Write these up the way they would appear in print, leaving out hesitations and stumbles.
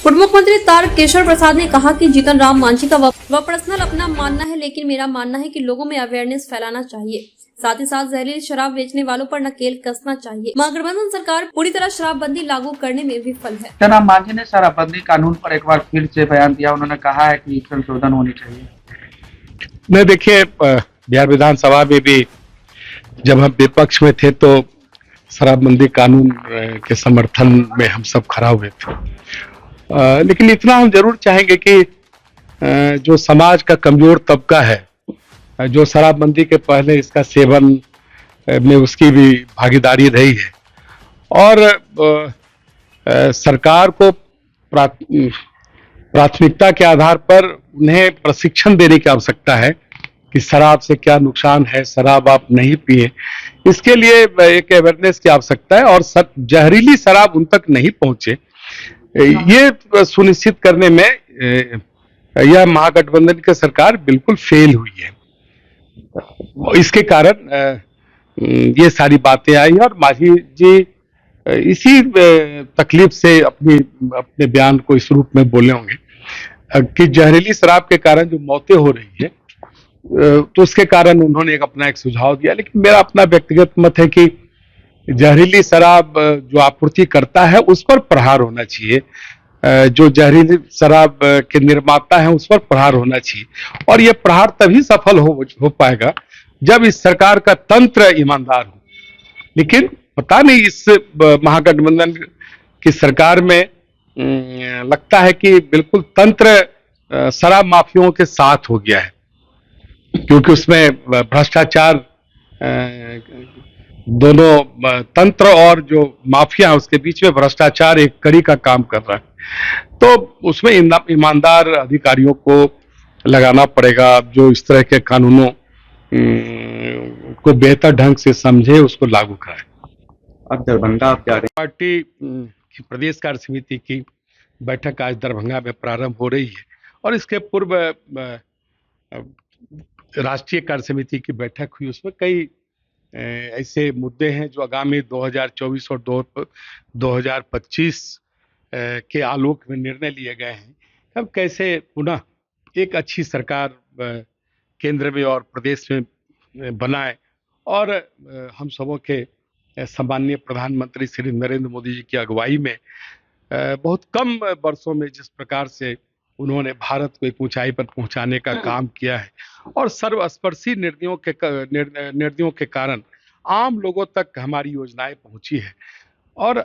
उप मुख्यमंत्री तारकेश्वर प्रसाद ने कहा कि जीतन राम मांझी का वह पर्सनल अपना मानना है, लेकिन मेरा मानना है कि लोगों में अवेयरनेस फैलाना चाहिए। साथ ही साथ जहरीली शराब बेचने वालों पर नकेल कसना चाहिए। महागठबंधन सरकार पूरी तरह शराबबंदी लागू करने में विफल है। जीतन राम मांझी ने शराबबंदी कानून पर एक बार फिर से बयान दिया। उन्होंने कहा है कि संशोधन होनी चाहिए। नहीं, देखिए, बिहार विधानसभा में भी जब हम विपक्ष में थे तो शराबबंदी कानून के समर्थन में हम सब खड़ा हुए थे, लेकिन इतना हम जरूर चाहेंगे कि जो समाज का कमजोर तबका है, जो शराबबंदी के पहले इसका सेवन में उसकी भी भागीदारी रही है, और सरकार को प्राथमिकता के आधार पर उन्हें प्रशिक्षण देने की आवश्यकता है कि शराब से क्या नुकसान है, शराब आप नहीं पिए। इसके लिए एक अवेयरनेस की आवश्यकता है और जहरीली शराब उन तक नहीं पहुंचे, ये सुनिश्चित करने में यह महागठबंधन की सरकार बिल्कुल फेल हुई है। इसके कारण ये सारी बातें आई और मांझी जी इसी तकलीफ से अपने बयान को इस रूप में बोले होंगे कि जहरीली शराब के कारण जो मौतें हो रही है, तो उसके कारण उन्होंने अपना एक सुझाव दिया। लेकिन मेरा अपना व्यक्तिगत मत है कि जहरीली शराब जो आपूर्ति करता है उस पर प्रहार होना चाहिए, जो जहरीली शराब के निर्माता है उस पर प्रहार होना चाहिए, और यह प्रहार तभी सफल हो पाएगा जब इस सरकार का तंत्र ईमानदार हो। लेकिन पता नहीं इस महागठबंधन की सरकार में लगता है कि बिल्कुल तंत्र शराब माफियाओं के साथ हो गया है, क्योंकि उसमें भ्रष्टाचार, दोनों तंत्र और जो माफिया है उसके बीच में भ्रष्टाचार एक कड़ी का काम कर रहा है। तो उसमें ईमानदार अधिकारियों को लगाना पड़ेगा जो इस तरह के कानूनों को बेहतर ढंग से समझे, उसको लागू कराए। अब दरभंगा आप जा रहे हैं। पार्टी की प्रदेश कार्य समिति की बैठक आज दरभंगा में प्रारंभ हो रही है, और इसके पूर्व राष्ट्रीय कार्य समिति की बैठक हुई। उसमें कई ऐसे मुद्दे हैं जो आगामी 2024 और 2025 के आलोक में निर्णय लिए गए हैं। हम कैसे पुनः एक अच्छी सरकार केंद्र में और प्रदेश में बनाए, और हम सबों के सम्माननीय प्रधानमंत्री श्री नरेंद्र मोदी जी की अगुवाई में बहुत कम वर्षों में जिस प्रकार से उन्होंने भारत को एक ऊंचाई पर पहुंचाने का काम किया है, और सर्वस्पर्शी निर्णयों के कारण आम लोगों तक हमारी योजनाएं पहुंची है, और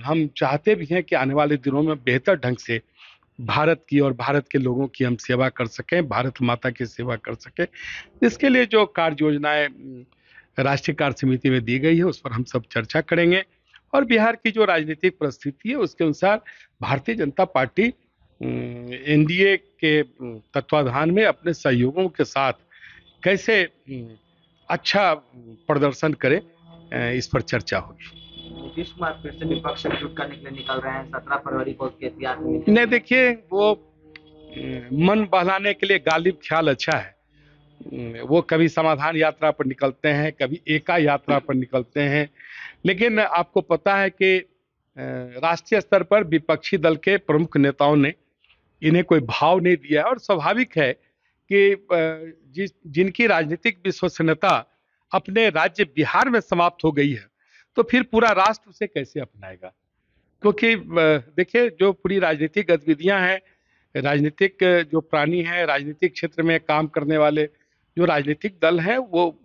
हम चाहते भी हैं कि आने वाले दिनों में बेहतर ढंग से भारत की और भारत के लोगों की हम सेवा कर सकें, भारत माता की सेवा कर सकें। इसके लिए जो कार्य योजनाएं राष्ट्रीय कार्य समिति में दी गई है उस पर हम सब चर्चा करेंगे, और बिहार की जो राजनीतिक परिस्थिति है उसके अनुसार भारतीय जनता पार्टी एनडीए के तत्वाधान में अपने सहयोगियों के साथ कैसे अच्छा प्रदर्शन करे, इस पर चर्चा होगी। नीतीश कुमार फिर से विपक्ष से जुट करने के लिए निकल रहे हैं। 17 फरवरी को उसके एहतियात में नहीं, देखिए, वो मन बहलाने के लिए गालिब ख्याल अच्छा है। वो कभी समाधान यात्रा पर निकलते हैं, कभी एका यात्रा पर निकलते हैं, लेकिन आपको पता है कि राष्ट्रीय स्तर पर विपक्षी दल के प्रमुख नेताओं ने इन्हें कोई भाव नहीं दिया है, और स्वाभाविक है कि जिनकी राजनीतिक विश्वसनीयता अपने राज्य बिहार में समाप्त हो गई है, तो फिर पूरा राष्ट्र उसे कैसे अपनाएगा। क्योंकि देखिए, जो पूरी राजनीतिक गतिविधियां हैं, राजनीतिक जो प्राणी हैं, राजनीतिक क्षेत्र में काम करने वाले जो राजनीतिक दल हैं, वो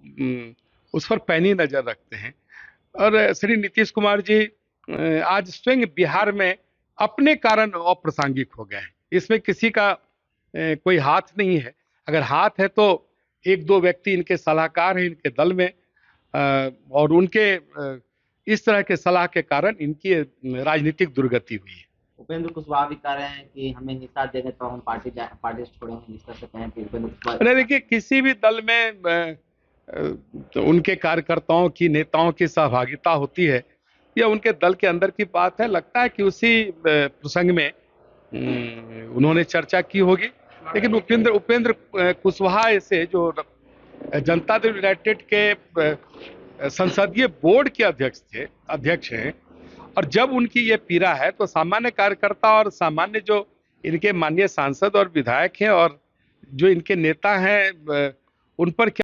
उस पर पैनी नजर रखते हैं। और श्री नीतीश कुमार जी आज स्वयं बिहार में अपने कारण अप्रासंगिक हो गए हैं। इसमें किसी का कोई हाथ नहीं है। अगर हाथ है तो एक दो व्यक्ति इनके सलाहकार हैं इनके दल में, और उनके इस तरह के सलाह के कारण इनकी राजनीतिक दुर्गति हुई है। उपेंद्र कुशवाहा भी कह रहे हैं कि हमें हिस्सा देने तो हम पार्टी छोड़ेंगे, जिस तरह से कहें कि उपेंद्र कुशवाहा। देखिए, किसी भी दल में तो उनके कार्यकर्ताओं की, नेताओं की सहभागिता होती है, यह उनके दल के अंदर की बात है। लगता है कि उसी प्रसंग में उन्होंने चर्चा की होगी। लेकिन उपेंद्र कुशवाहा से जो जनता दल यूनाइटेड के संसदीय बोर्ड के अध्यक्ष हैं, और जब उनकी ये पीड़ा है तो सामान्य कार्यकर्ता और सामान्य जो इनके माननीय सांसद और विधायक हैं और जो इनके नेता हैं उन पर क्या